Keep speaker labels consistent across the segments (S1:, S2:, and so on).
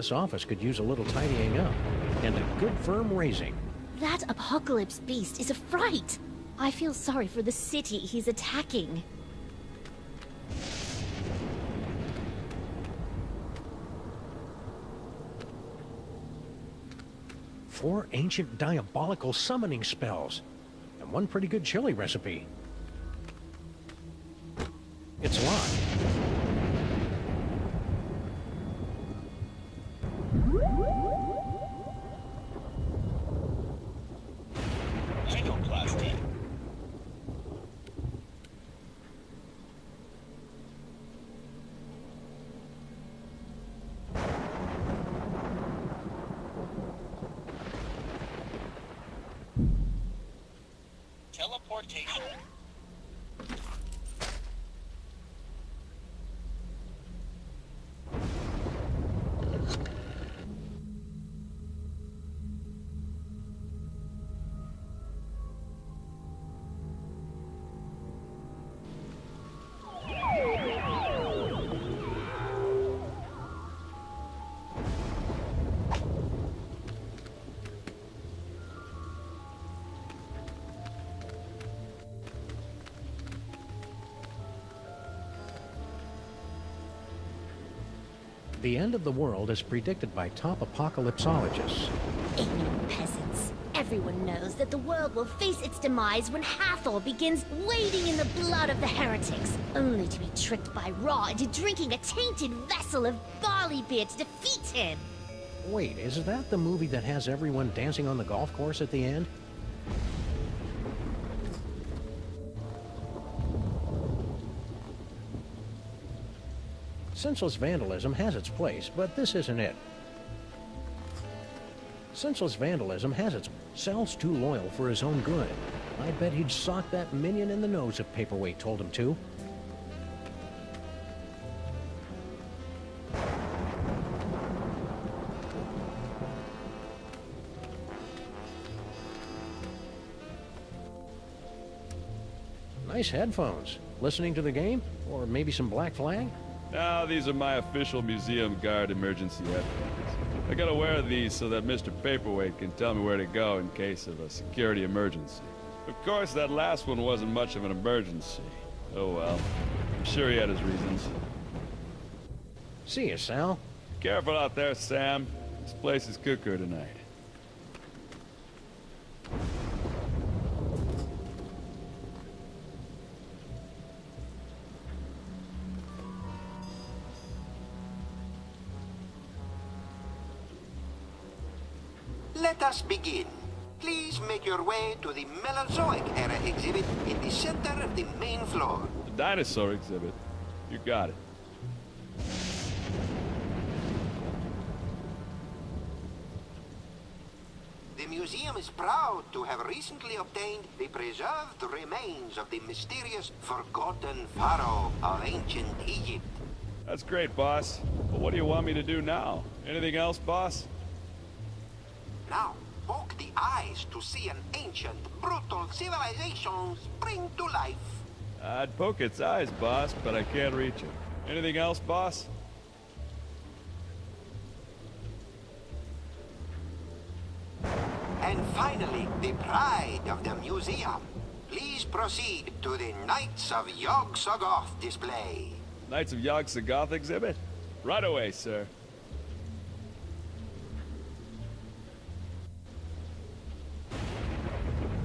S1: This office could use a little tidying up, and a good firm raising.
S2: That apocalypse beast is a fright. I feel sorry for the city he's attacking.
S1: Four ancient diabolical summoning spells, and one pretty good chili recipe. It's locked.
S3: Hang on, class team. Teleportation.
S1: The end of the world is predicted by top apocalypsologists.
S2: Ignorant peasants. Everyone knows that the world will face its demise when Hathor begins wading in the blood of the heretics, only to be tricked by Ra into drinking a tainted vessel of barley beer to defeat him.
S1: Wait, is that the movie that has everyone dancing on the golf course at the end? Senseless vandalism has its place, but this isn't it. Senseless vandalism has its... Sal's too loyal for his own good. I bet he'd sock that minion in the nose if Paperweight told him to. Nice headphones. Listening to the game? Or maybe some Black Flag?
S4: No, these are my official museum guard emergency headphones. I gotta wear these so that Mr. Paperweight can tell me where to go in case of a security emergency. Of course, that last one wasn't much of an emergency. Oh well. I'm sure he had his reasons.
S1: See you, Sal.
S4: Careful out there, Sam. This place is cuckoo tonight.
S5: Let us begin. Please make your way to the Mesozoic era exhibit in the center of the main floor.
S4: The dinosaur exhibit. You got it.
S5: The museum is proud to have recently obtained the preserved remains of the mysterious forgotten pharaoh of ancient Egypt.
S4: That's great, boss. But what do you want me to do now? Anything else, boss?
S5: Now, poke the eyes to see an ancient, brutal civilization spring to life.
S4: I'd poke its eyes, boss, but I can't reach it. Anything else, boss?
S5: And finally, the pride of the museum. Please proceed to the Knights of Yog-Sothoth display.
S4: Knights of Yog-Sothoth exhibit? Right away, sir.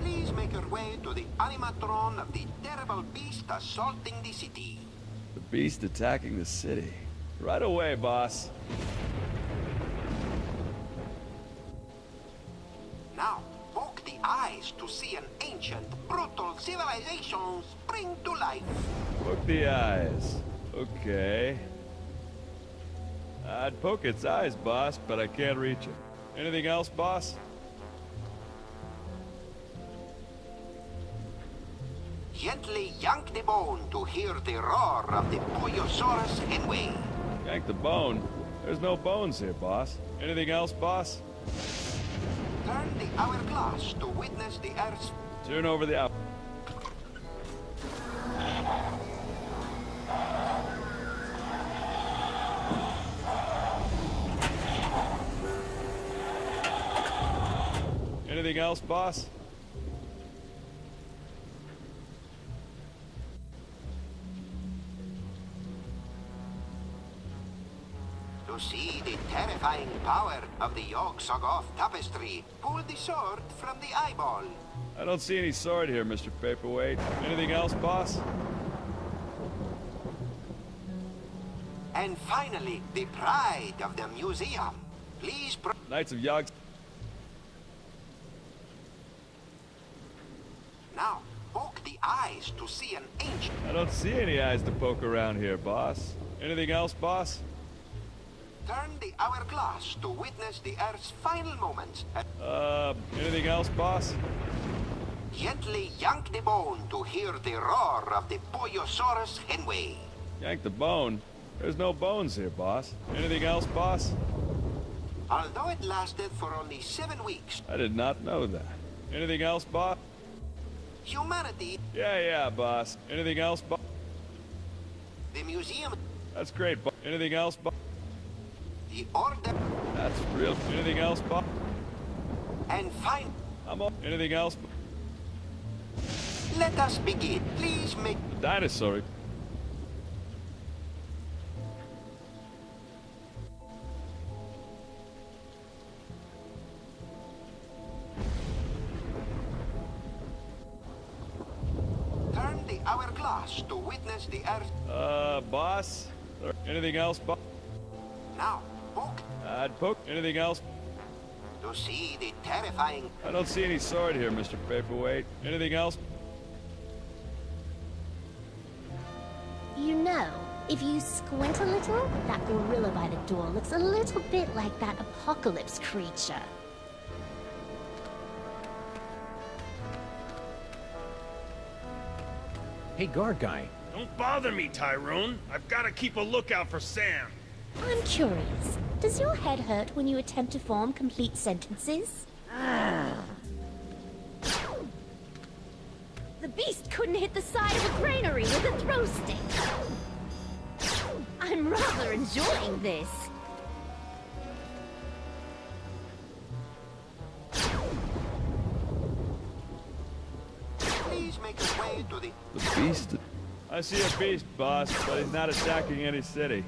S5: Please make your way to the animatron of the terrible beast assaulting the city.
S4: The beast attacking the city. Right away, boss.
S5: Now, poke the eyes to see an ancient, brutal civilization spring to life.
S4: Poke the eyes. Okay. I'd poke its eyes, boss, but I can't reach it. Anything else, boss?
S5: Gently yank the bone to hear the roar of the Puyosaurus Henway.
S4: Yank the bone? There's no bones here, boss. Anything else, boss?
S5: Turn the hourglass to witness the Earth's...
S4: Turn over the hour. Anything else, boss?
S5: To see the terrifying power of the Yog-Sothoth tapestry, pull the sword from the eyeball.
S4: I don't see any sword here, Mr. Paperweight. Anything else, boss?
S5: And finally, the pride of the museum. Please
S4: Knights of Yog...
S5: now, poke the eyes to see an ancient...
S4: I don't see any eyes to poke around here, boss. Anything else, boss?
S5: Turn the hourglass to witness the Earth's final moments.
S4: Anything else, boss?
S5: Gently yank the bone to hear the roar of the Pollosaurus Henway.
S4: Yank the bone? There's no bones here, boss. Anything else, boss?
S5: Although it lasted for only 7 weeks,
S4: I did not know that. Anything else, boss?
S5: humanity,
S4: Yeah, boss. Anything else, boss?
S5: the museum,
S4: That's great, boss. Anything else, boss?
S5: the order,
S4: That's real. Anything else, boss?
S5: and find...
S4: I'm all... Anything else?
S5: Let us begin. Please make...
S4: The dinosaur.
S5: Turn the hourglass to witness the Earth.
S4: Boss? Anything else, boss?
S5: Now, poke
S4: I'd poke. Anything else?
S5: to see the terrifying...
S4: I don't see any sword here, Mr. Paperweight. Anything else?
S2: You know, if you squint a little, that gorilla by the door looks a little bit like that apocalypse creature.
S1: Hey, guard guy.
S6: Don't bother me, Tyrone. I've got to keep a lookout for Sam.
S2: I'm curious, does your head hurt when you attempt to form complete sentences? The beast couldn't hit the side of a granary with a throw stick. I'm rather enjoying this.
S5: Please make your way to the...
S4: The beast? I see a beast, boss, but he's not attacking any city.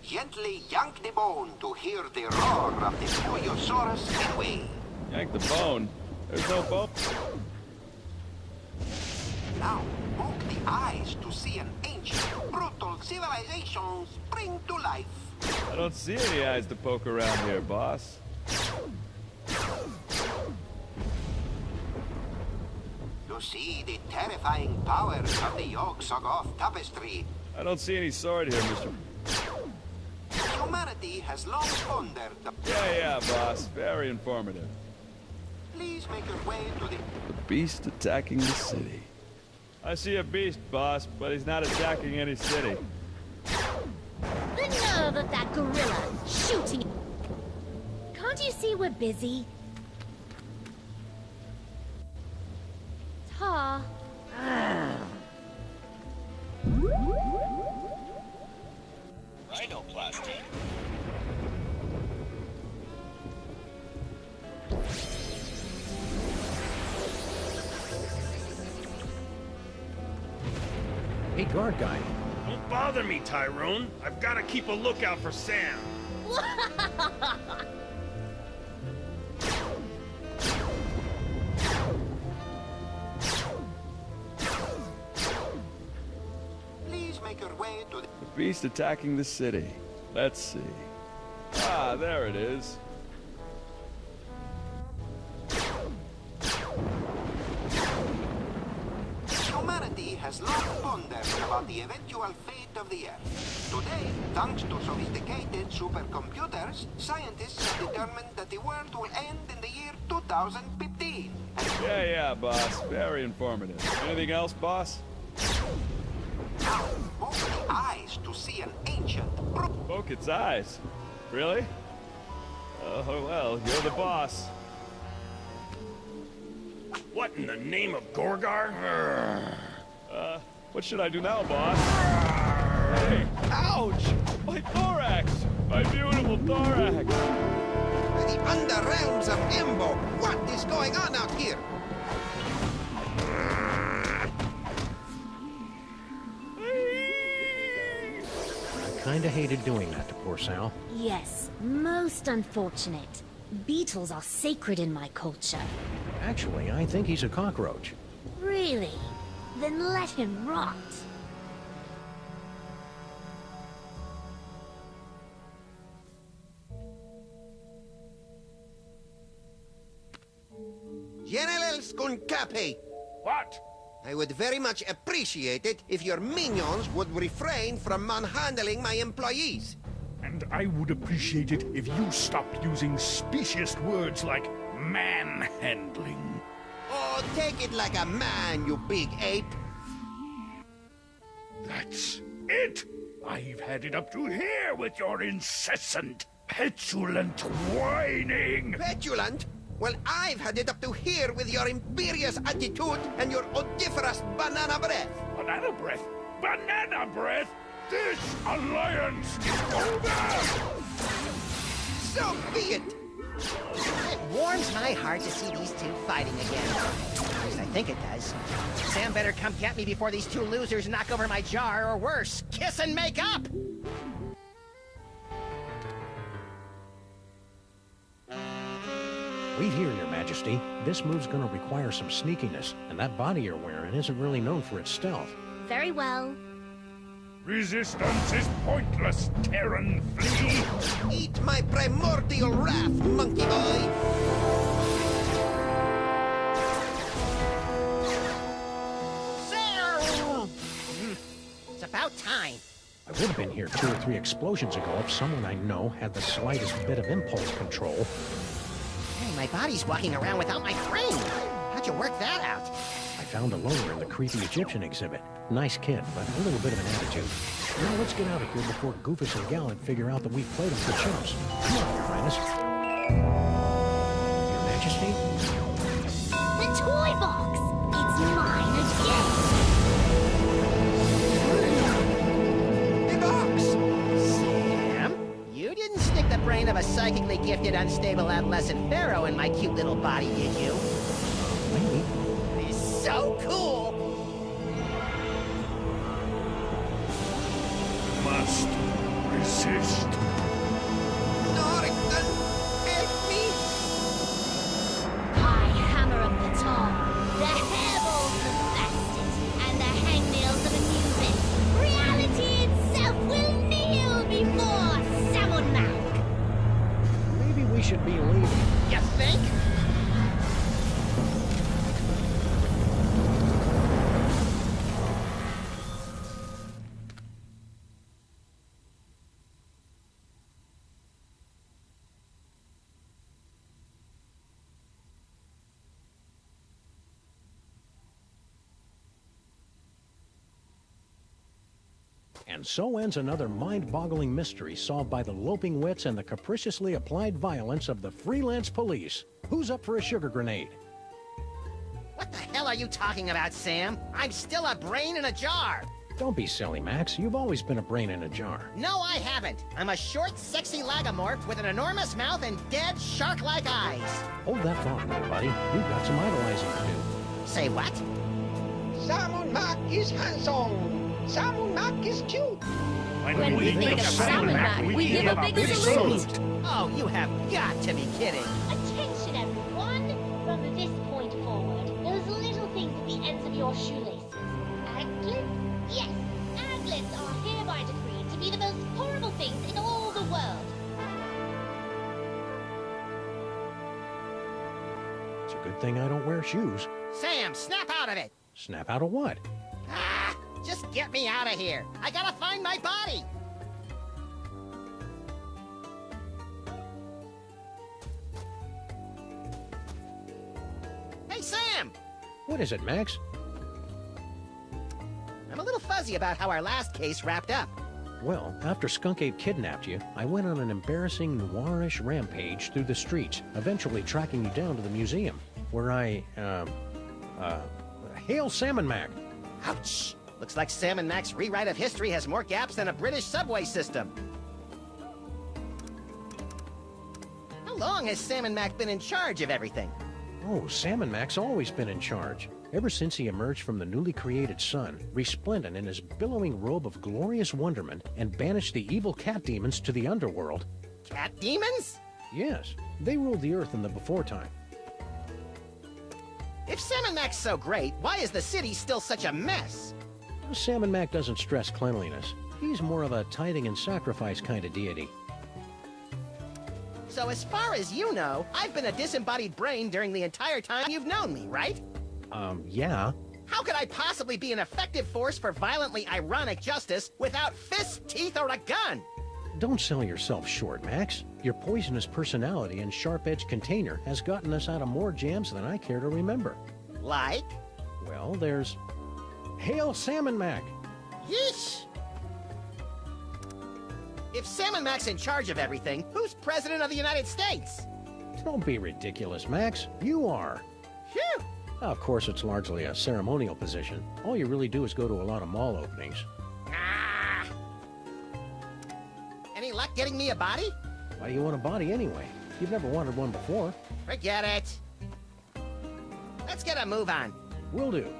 S5: Gently yank the bone to hear the roar of the Pollosaurus Henway.
S4: Yank the bone. There's no bone.
S5: Now, poke the eyes to see an ancient, brutal civilization spring to life.
S4: I don't see any eyes to poke around here, boss.
S5: To see the terrifying power of the Yog-Sothoth tapestry,
S4: I don't see any sword here, Mr.
S5: humanity has long pondered the...
S4: Yeah, boss. Very informative.
S5: Please make your way to the...
S4: The beast attacking the city. I see a beast, boss, but he's not attacking any city.
S2: The nerve of that gorilla shooting. Can't you see we're busy? Tar.
S3: Rhinoplasty.
S1: Hey, guard guy.
S6: Don't bother me, Tyrone. I've got to keep a lookout for Sam.
S5: Please make your way to the...
S4: The beast attacking the city. Let's see. Ah, there it is.
S5: Humanity has long pondered about the eventual fate of the Earth. Today, thanks to sophisticated supercomputers, scientists have determined that the world will end in the year 2015.
S4: Yeah, boss. Very informative. Anything else, boss?
S5: Now, poke the eyes to see an ancient...
S4: Poke its eyes. Really? Oh, well, you're the boss.
S6: What in the name of Gorgar?
S4: What should I do now, boss? Hey, ouch! My thorax! My beautiful full thorax.
S5: The underrealms of Embo. What is going on out here?
S1: I kinda hated doing that to poor Sal.
S2: Yes, most unfortunate. Beetles are sacred in my culture.
S1: Actually, I think he's a cockroach.
S2: Really? Then let him rot.
S5: Generals con cape.
S6: What?
S5: I would very much appreciate it if your minions would refrain from manhandling my employees.
S6: And I would appreciate it if you stopped using speciest words like manhandling.
S5: Oh, take it like a man, you big ape.
S6: That's it! I've had it up to here with your incessant, petulant whining!
S5: Petulant? Well, I've had it up to here with your imperious attitude and your odoriferous banana breath.
S6: Banana breath? Banana breath? This alliance is over!
S5: So be it.
S7: It warms my heart to see these two fighting again. At least I think it does. Sam better come get me before these two losers knock over my jar, or worse, kiss and make up!
S1: Wait here, Your Majesty. This move's gonna require some sneakiness, and that body you're wearing isn't really known for its stealth.
S2: Very well.
S6: Resistance is pointless, Terran flea!
S5: Eat my primordial wrath, monkey boy.
S7: Sam! It's about time.
S1: I would have been here 2 or 3 explosions ago if someone I know had the slightest bit of impulse control.
S7: Hey, my body's walking around without my brain. How'd you work that out?
S1: I found a loner in the creepy Egyptian exhibit. Nice kid, but a little bit of an attitude. Now let's get out of here before Goofus and Gallant figure out that we've played them for chumps. Come on, Your Highness. Your Majesty?
S2: The toy box! It's mine again!
S5: The box!
S7: Sam? You didn't stick the brain of a psychically gifted, unstable adolescent pharaoh in my cute little body, did you?
S1: Maybe.
S7: He's so cool!
S6: Must resist.
S5: Norrington, help me!
S2: I hammer of the tar, the hairballs of fastest, and the hangnails of amusement. Reality itself will kneel before Samonak!
S1: Maybe we should be leaving.
S7: You think?
S1: And so ends another mind-boggling mystery solved by the loping wits and the capriciously applied violence of the freelance police. Who's up for a sugar grenade?
S7: What the hell are you talking about, Sam? I'm still a brain in a jar!
S1: Don't be silly, Max. You've always been a brain in a jar.
S7: No, I haven't. I'm a short, sexy lagomorph with an enormous mouth and dead, shark-like eyes.
S1: Hold that thought, little buddy. We've got some idolizing to do.
S7: Say what?
S5: Samonak is handsome. Samonak is cute.
S6: When we think of Samonak, we give him a big salute!
S7: Oh, you have got to be kidding.
S2: Attention, everyone! From this point forward, those little things at the ends of your shoelaces. Anklets? Yes, anklets are hereby decreed to be the most horrible things in all the world.
S1: It's a good thing I don't wear shoes.
S7: Sam, snap out of it!
S1: Snap out of what?
S7: Ah! Just get me out of here! I gotta find my body! Hey, Sam!
S1: What is it, Max?
S7: I'm a little fuzzy about how our last case wrapped up.
S1: Well, after Skunk Ape kidnapped you, I went on an embarrassing noirish rampage through the streets, eventually tracking you down to the museum, where I, hail Salmon Mac.
S7: Ouch! Looks like Sam and Mac's rewrite of history has more gaps than a British subway system. long has Sam and Mac been in charge of everything?
S1: Oh, Sam and Mac's always been in charge. Ever since he emerged from the newly created sun, resplendent in his billowing robe of glorious wonderment, and banished the evil cat demons to the underworld.
S7: Cat demons?
S1: Yes, they ruled the earth in the before time.
S7: If Sam and Mac's so great, why is the city still such a mess?
S1: Sam and Mac doesn't stress cleanliness. He's more of a tithing and sacrifice kind of deity.
S7: So as far as you know, I've been a disembodied brain during the entire time you've known me, right?
S1: Yeah.
S7: How could I possibly be an effective force for violently ironic justice without fists, teeth, or a gun?
S1: Don't sell yourself short, Max. Your poisonous personality and sharp-edged container has gotten us out of more jams than I care to remember.
S7: Like?
S1: Well, there's... Hail Sam and Mac!
S7: Yeesh! If Sam and Mac's in charge of everything, who's President of the United States?
S1: Don't be ridiculous, Max. You are.
S7: Phew!
S1: Of course, it's largely a ceremonial position. All you really do is go to a lot of mall openings.
S7: Ah! Any luck getting me a body?
S1: Why do you want a body anyway? You've never wanted one before.
S7: Forget it. Let's get a move on.
S1: Will do.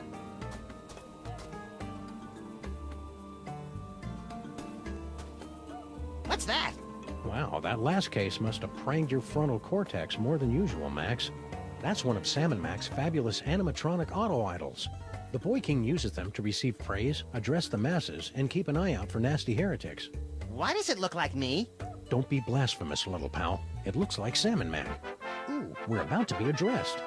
S7: What's that?
S1: Wow, that last case must have pranged your frontal cortex more than usual, Max. That's one of Sam and Mac's fabulous animatronic auto-idols. The Boy King uses them to receive praise, address the masses, and keep an eye out for nasty heretics.
S7: Why does it look like me?
S1: Don't be blasphemous, little pal. It looks like Sam and Mac. Ooh, we're about to be addressed.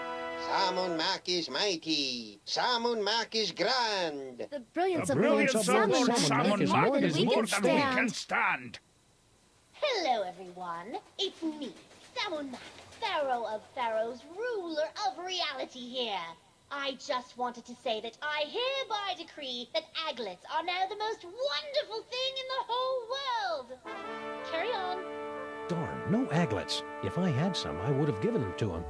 S5: Sam Mac is mighty. Sam Mac is grand.
S2: The brilliance
S6: The
S2: of
S6: brilliance
S2: Lord
S6: of Lord
S2: Salmon
S6: Salmon
S1: is
S6: Mac
S1: more
S6: is
S1: than we
S6: more
S1: can
S6: than we
S2: stand.
S6: can stand.
S2: Hello, everyone. It's me, Salmon Mac, Pharaoh of Pharaohs, ruler of reality here. I just wanted to say that I hereby decree that aglets are now the most wonderful thing in the whole world. Carry on.
S1: Darn, no aglets. If I had some, I would have given them to him.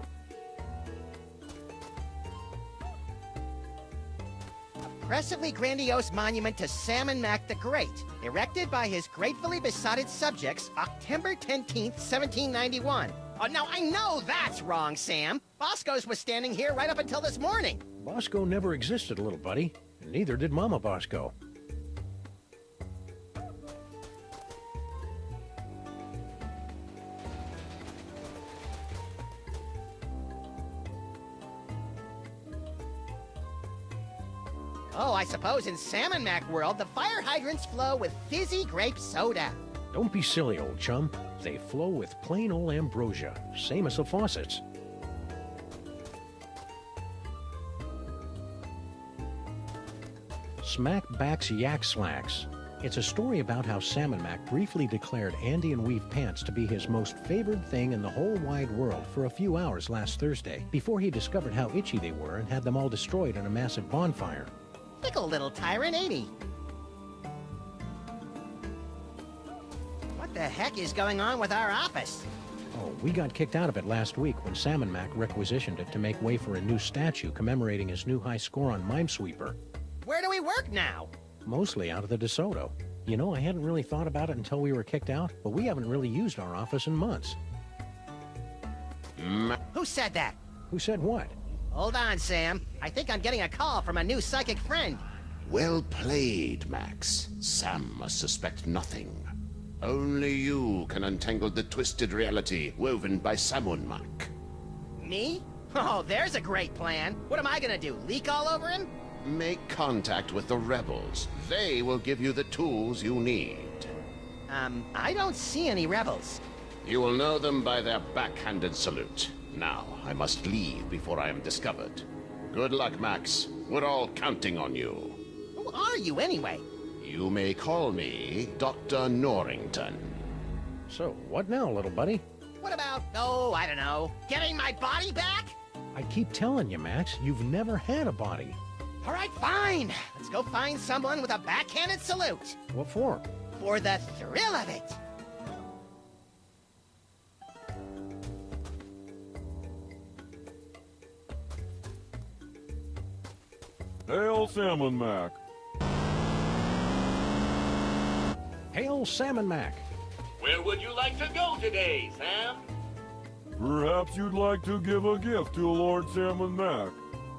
S7: Impressively grandiose monument to Sam and Mac the Great, erected by his gratefully besotted subjects, October 10th, 1791. Oh, now I know that's wrong, Sam. Bosco's was standing here right up until this morning.
S1: Bosco never existed, little buddy. And neither did Mama Bosco.
S7: Oh, I suppose in Sam and Mac world, the fire hydrants flow with fizzy grape soda.
S1: Don't be silly, old chum. They flow with plain old ambrosia, same as the faucets. Smack Backs Yak Slacks. It's a story about how Sam and Mac briefly declared Andy and Weave pants to be his most favored thing in the whole wide world for a few hours last Thursday, before he discovered how itchy they were and had them all destroyed in a massive bonfire.
S7: Fickle little tyrant, ain't he? What the heck is going on with our office?
S1: Oh, we got kicked out of it last week when Sam and Mac requisitioned it to make way for a new statue commemorating his new high score on Minesweeper.
S7: Where do we work now?
S1: Mostly out of the DeSoto. You know, I hadn't really thought about it until we were kicked out, but we haven't really used our office in months.
S7: Who said that?
S1: Who said what?
S7: Hold on, Sam. I think I'm getting a call from a new psychic friend.
S8: Well played, Max. Sam must suspect nothing. Only you can untangle the twisted reality woven by Samon Mac.
S7: Me? Oh, there's a great plan. What am I gonna do, leak all over him?
S8: Make contact with the rebels. They will give you the tools you need.
S7: I don't see any rebels.
S8: You will know them by their backhanded salute. Now, I must leave before I am discovered. Good luck, Max. We're all counting on you.
S7: Who are you, anyway?
S8: You may call me Dr. Norrington.
S1: So, what now, little buddy?
S7: What about, oh, I don't know, getting my body back?
S1: I keep telling you, Max, you've never had a body.
S7: All right, fine. Let's go find someone with a backhanded salute.
S1: What for?
S7: For the thrill of it.
S4: Hail Salmon Mac.
S1: Hail Sam and Mac.
S3: Where would you like to go today, Sam?
S9: Perhaps you'd like to give a gift to Lord Salmon Mac.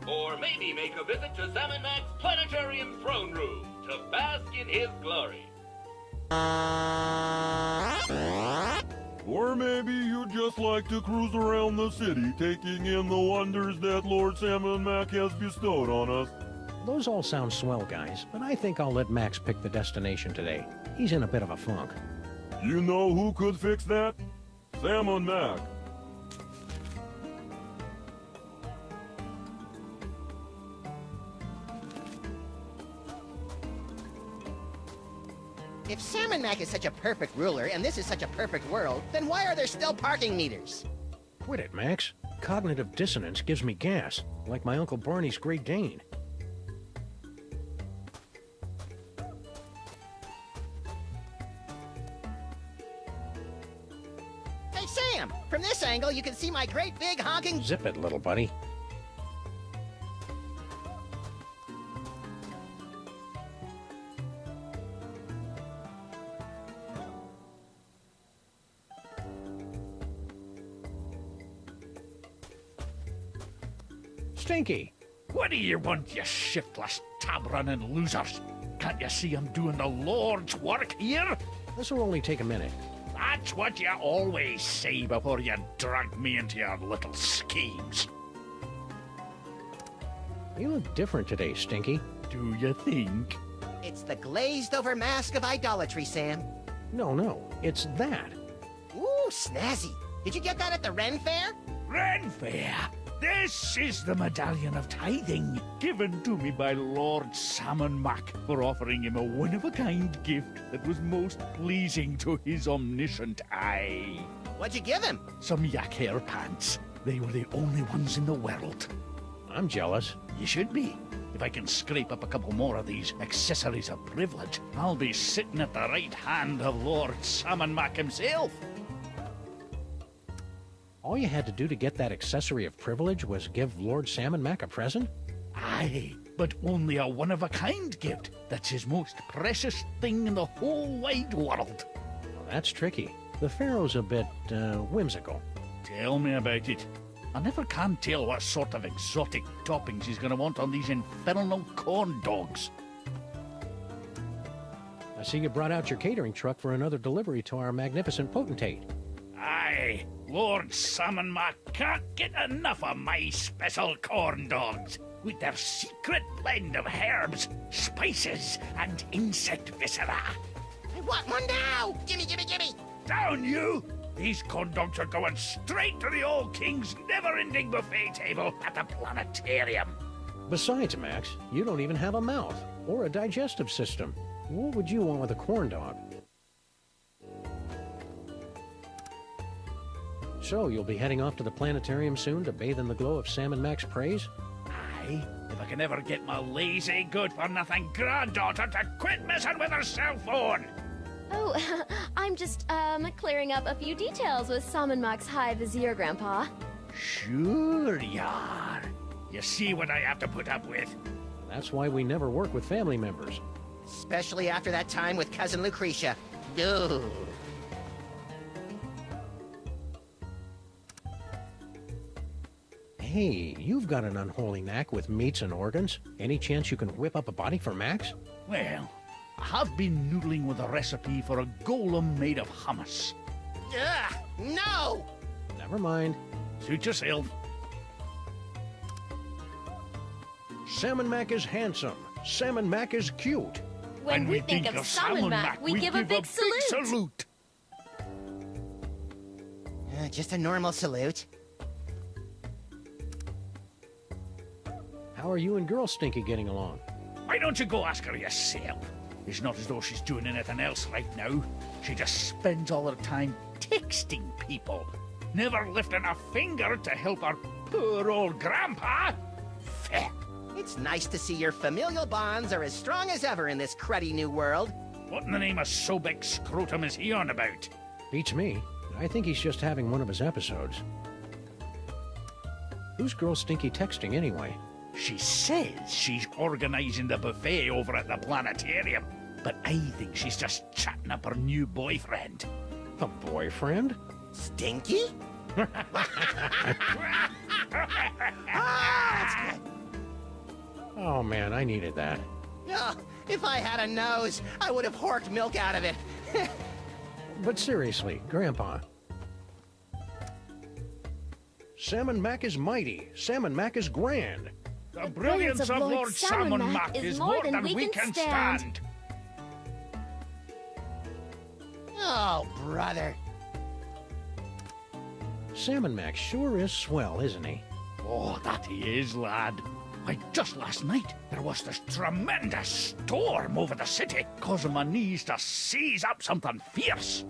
S10: Or maybe make a visit to Salmon Mac's planetarium throne room to bask in his glory.
S9: Or maybe you'd just like to cruise around the city, taking in the wonders that Lord Salmon Mac has bestowed on us.
S1: Those all sound swell, guys, but I think I'll let Max pick the destination today. He's in a bit of a funk.
S9: You know who could fix that? Salmon Mac.
S7: If Salmon Mac is such a perfect ruler and this is such a perfect world, then why are there still parking meters?
S1: Quit it, Max. Cognitive dissonance gives me gas, like my Uncle Barney's Great Dane.
S7: Hey, Sam! From this angle, you can see my great big honking...
S1: Zip it, little buddy. Stinky!
S6: What do you want, you shiftless, tab-running losers? Can't you see I'm doing the Lord's work here?
S1: This will only take a minute.
S6: That's what you always say before you drag me into your little schemes.
S1: You look different today, Stinky.
S6: Do you think?
S7: It's the glazed-over mask of idolatry, Sam.
S1: No, it's that.
S7: Ooh, snazzy. Did you get that at the Ren Fair?
S6: Ren Fair? This is the Medallion of Tithing, given to me by Lord Salmon Mac for offering him a one-of-a-kind gift that was most pleasing to his omniscient eye.
S7: What'd you give him?
S6: Some yak hair pants. They were the only ones in the world.
S1: I'm jealous.
S6: You should be. If I can scrape up a couple more of these accessories of privilege, I'll be sitting at the right hand of Lord Salmon Mac himself.
S1: All you had to do to get that accessory of privilege was give Lord Salmon Mac a present?
S6: Aye, but only a one-of-a-kind gift. That's his most precious thing in the whole wide world.
S1: Well, that's tricky. The Pharaoh's a bit, whimsical.
S6: Tell me about it. I never can tell what sort of exotic toppings he's going to want on these infernal corn dogs.
S1: I see you brought out your catering truck for another delivery to our magnificent potentate.
S6: Aye, Lord Salmon Mac can't get enough of my special corn dogs with their secret blend of herbs, spices, and insect viscera.
S7: I want one now! Gimme!
S6: Down you! These corn dogs are going straight to the old king's never-ending buffet table at the planetarium.
S1: Besides, Max, you don't even have a mouth or a digestive system. What would you want with a corn dog? So, you'll be heading off to the planetarium soon to bathe in the glow of Salmon Mac's praise?
S6: Aye, if I can ever get my lazy, good-for-nothing granddaughter to quit messing with her cell phone.
S11: Oh, I'm just, clearing up a few details with Salmon Mac's High Vizier, Grandpa.
S6: Sure you are. You see what I have to put up with.
S1: That's why we never work with family members.
S7: Especially after that time with Cousin Lucretia. Dude.
S1: Hey, you've got an unholy knack with meats and organs. Any chance you can whip up a body for Max?
S6: Well, I have been noodling with a recipe for a golem made of hummus.
S7: Ugh, no!
S1: Never mind.
S6: Suit yourself.
S1: Salmon Mac is handsome. Salmon Mac is cute.
S11: When we think of Salmon Mac, we give a big salute.
S7: Just a normal salute.
S1: How are you and Girl Stinky getting along?
S6: Why don't you go ask her yourself? It's not as though she's doing anything else right now. She just spends all her time texting people, never lifting a finger to help her poor old grandpa. Feh.
S7: It's nice to see your familial bonds are as strong as ever in this cruddy new world.
S6: What in the name of Sobek Scrotum is he on about?
S1: Beats me. I think he's just having one of his episodes. Who's Girl Stinky texting anyway?
S6: She says she's organizing the buffet over at the planetarium, but I think she's just chatting up her new boyfriend.
S1: A boyfriend?
S7: Stinky? That's good.
S1: Oh man, I needed that.
S7: Oh, if I had a nose, I would have horked milk out of it.
S1: But seriously, Grandpa. Salmon Mac is mighty. Salmon Mac is grand.
S6: The brilliance of Lord Salmon Mac is more than we can stand.
S7: Oh, brother.
S1: Salmon Mac sure is swell, isn't he?
S6: Oh, that he is, lad. Why, just last night, there was this tremendous storm over the city, causing my knees to seize up something fierce.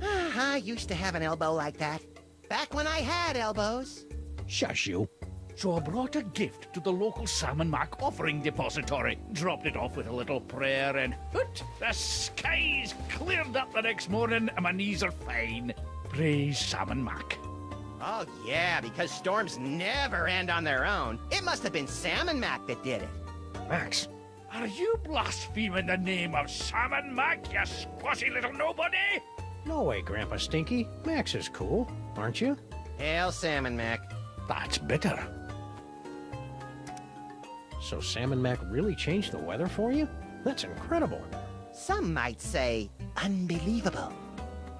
S7: I used to have an elbow like that. Back when I had elbows.
S1: Shush you.
S6: So I brought a gift to the local Salmon Mac offering depository, dropped it off with a little prayer, and hoot, the skies cleared up the next morning and my knees are fine. Praise Salmon Mac.
S7: Oh, yeah, because storms never end on their own. It must have been Salmon Mac that did it.
S6: Max, are you blaspheming the name of Salmon Mac, you squashy little nobody?
S1: No way, Grandpa Stinky. Max is cool, aren't you?
S7: Hail, Salmon Mac.
S6: That's bitter.
S1: So Salmon Mac really changed the weather for you? That's incredible.
S7: Some might say unbelievable.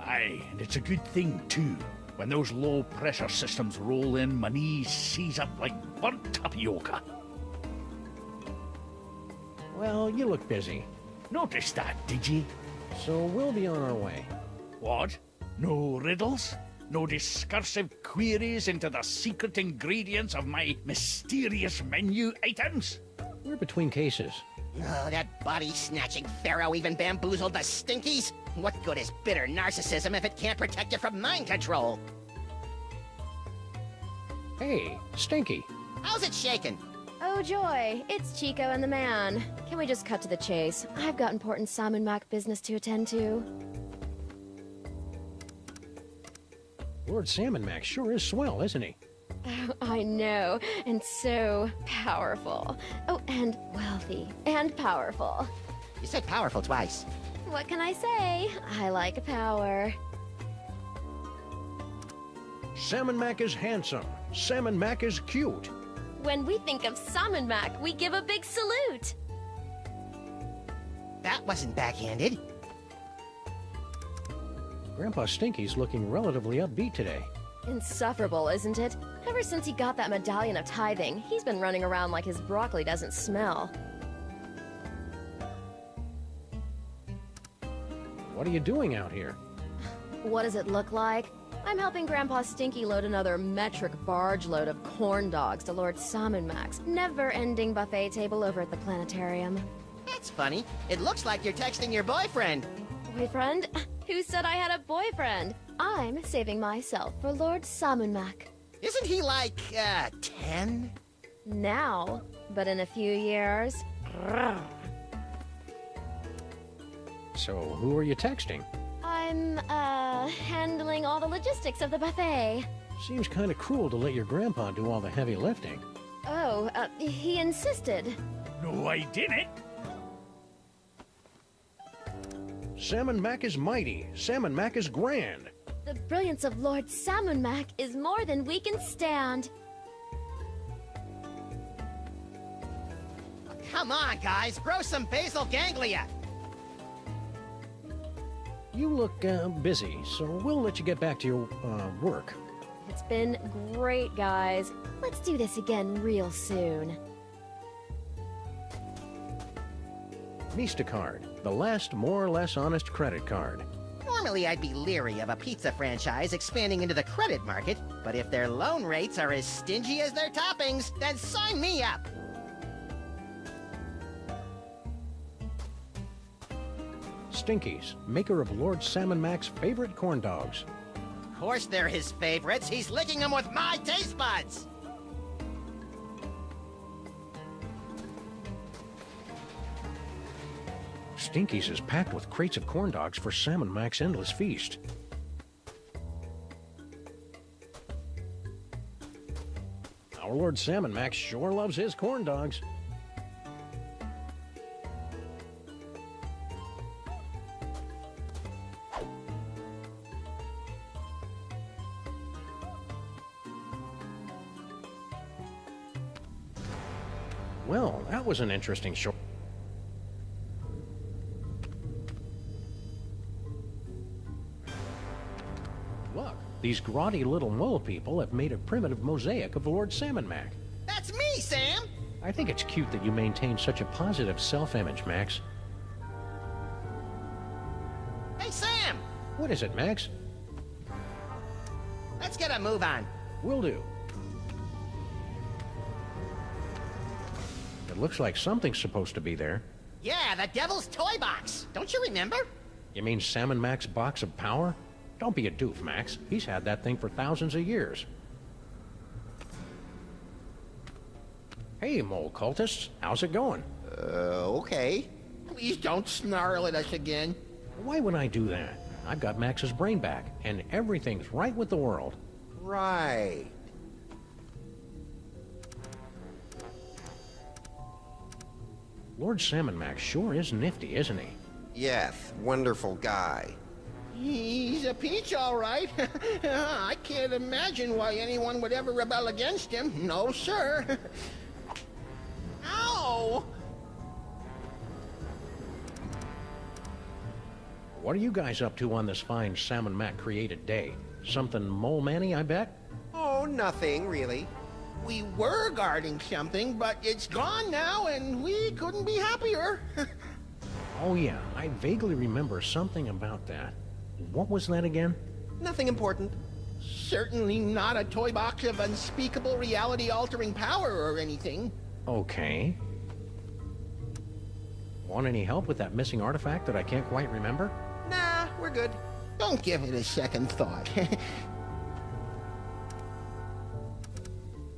S6: Aye, and it's a good thing, too. When those low-pressure systems roll in, my knees seize up like burnt tapioca.
S1: Well, you look busy.
S6: Noticed that, did ye?
S1: So we'll be on our way.
S6: What? No riddles? No discursive queries into the secret ingredients of my mysterious menu items?
S1: We're between cases.
S7: Oh, that body-snatching pharaoh even bamboozled the Stinkies? What good is bitter narcissism if it can't protect you from mind control?
S1: Hey, Stinky.
S7: How's it shaking?
S11: Oh joy, it's Chico and the man. Can we just cut to the chase? I've got important Salmon Mac business to attend to.
S1: Lord Salmon Mac sure is swell, isn't he?
S11: Oh, I know, and so powerful. Oh, and wealthy, and powerful.
S7: You said powerful twice.
S11: What can I say? I like power.
S1: Salmon Mac is handsome. Salmon Mac is cute.
S11: When we think of Salmon Mac, we give a big salute.
S7: That wasn't backhanded.
S1: Grandpa Stinky's looking relatively upbeat today.
S11: Insufferable, isn't it? Ever since he got that medallion of tithing, he's been running around like his broccoli doesn't smell.
S1: What are you doing out here?
S11: What does it look like? I'm helping Grandpa Stinky load another metric barge load of corn dogs to Lord Salmon Mac's never-ending buffet table over at the planetarium.
S7: That's funny. It looks like you're texting your boyfriend.
S11: Boyfriend? Who said I had a boyfriend? I'm saving myself for Lord Salmon Mac.
S7: Isn't he like, 10?
S11: Now, but in a few years...
S1: So, who are you texting?
S11: I'm, handling all the logistics of the buffet.
S1: Seems kind of cruel to let your grandpa do all the heavy lifting.
S11: Oh, he insisted.
S6: No, I didn't.
S1: Salmon Mac is mighty. Salmon Mac is grand.
S11: The brilliance of Lord Salmon Mac is more than we can stand.
S7: Come on, guys. Grow some basal ganglia.
S1: You look busy, so we'll let you get back to your work.
S11: It's been great, guys. Let's do this again real soon.
S1: Card, the last more or less honest credit card.
S7: Normally, I'd be leery of a pizza franchise expanding into the credit market, but if their loan rates are as stingy as their toppings, then sign me up.
S1: Stinkies, maker of Lord Salmon Mac's favorite corn dogs.
S7: Of course they're his favorites. He's licking them with my taste buds.
S1: Stinkies is packed with crates of corn dogs for Salmon Mac's endless feast. Our Lord Salmon Mac sure loves his corn dogs. Well, that was an interesting show. Look, these grotty little mole people have made a primitive mosaic of Lord Salmon Mac.
S7: That's me, Sam!
S1: I think it's cute that you maintain such a positive self-image, Max.
S7: Hey, Sam!
S1: What is it, Max?
S7: Let's get a move on.
S1: Will do. It looks like something's supposed to be there.
S7: Yeah, the Devil's Toy Box. Don't you remember?
S1: You mean Salmon Mac's box of power? Don't be a doof, Max. He's had that thing for thousands of years. Hey, mole cultists. How's it going?
S12: Okay. Please don't snarl at us again.
S1: Why would I do that? I've got Max's brain back, and everything's right with the world.
S12: Right.
S1: Lord Salmon Mac sure is nifty, isn't he?
S12: Yes, wonderful guy.
S7: He's a peach, all right. I can't imagine why anyone would ever rebel against him. No, sir. Ow!
S1: What are you guys up to on this fine Salmon Mac created day? Something mole-manny, I bet?
S12: Oh, nothing, really.
S7: We were guarding something, but it's gone now, and we couldn't be happier.
S1: Oh yeah, I vaguely remember something about that. What was that again?
S12: Nothing important.
S7: Certainly not a toy box of unspeakable reality-altering power or anything.
S1: Okay. Want any help with that missing artifact that I can't quite remember?
S12: Nah, we're good.
S7: Don't give it a second thought.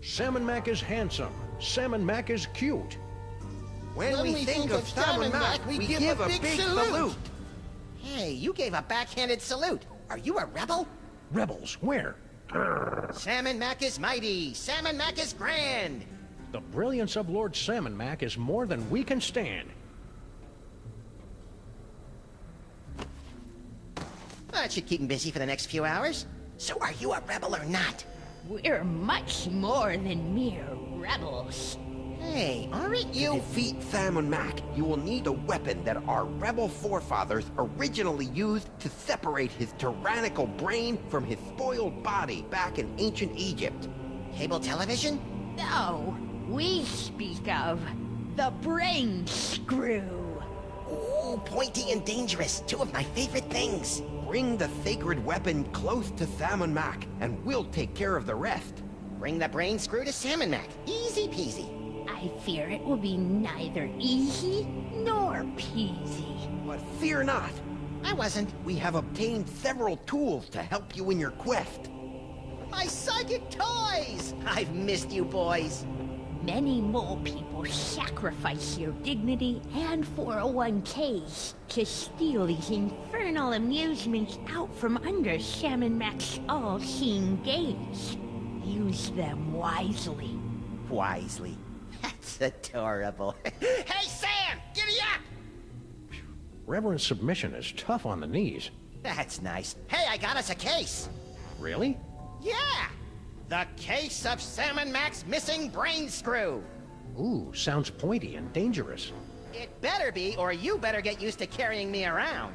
S1: Salmon Mac is handsome. Salmon Mac is cute.
S12: When we think of Salmon Mac, we give a big salute.
S7: Hey, you gave a backhanded salute. Are you a rebel?
S1: Rebels, where?
S7: Salmon Mac is mighty. Salmon Mac is grand.
S1: The brilliance of Lord Salmon Mac is more than we can stand.
S7: That should keep him busy for the next few hours. So are you a rebel or not?
S2: We're much more than mere rebels.
S7: Hey, aren't
S12: To
S7: you...
S12: defeat Salmon Mac, you will need a weapon that our rebel forefathers originally used to separate his tyrannical brain from his spoiled body back in ancient Egypt.
S7: Cable television?
S2: No, we speak of the brain screw.
S7: Ooh, pointy and dangerous. Two of my favorite things.
S12: Bring the sacred weapon close to Salmon Mac, and we'll take care of the rest.
S7: Bring the brain screw to Salmon Mac. Easy peasy.
S2: I fear it will be neither easy nor peasy.
S12: But fear not.
S7: I wasn't.
S12: We have obtained several tools to help you in your quest.
S7: My psychic toys! I've missed you boys.
S2: Many mole people sacrifice their dignity and 401ks to steal these infernal amusements out from under Salmon Mac's all-seeing gaze. Use them wisely.
S7: Wisely. That's adorable. Hey, Sam! Giddy up!
S1: Reverend submission is tough on the knees.
S7: That's nice. Hey, I got us a case.
S1: Really?
S7: Yeah! The case of Salmon Mac's missing brain screw.
S1: Ooh, sounds pointy and dangerous.
S7: It better be, or you better get used to carrying me around.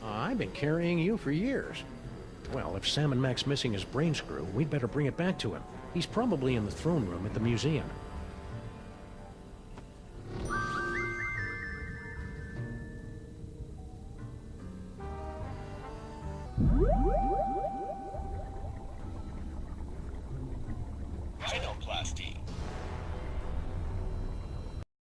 S1: I've been carrying you for years. Well, if Salmon Mac's missing his brain screw, we'd better bring it back to him. He's probably in the throne room at the museum.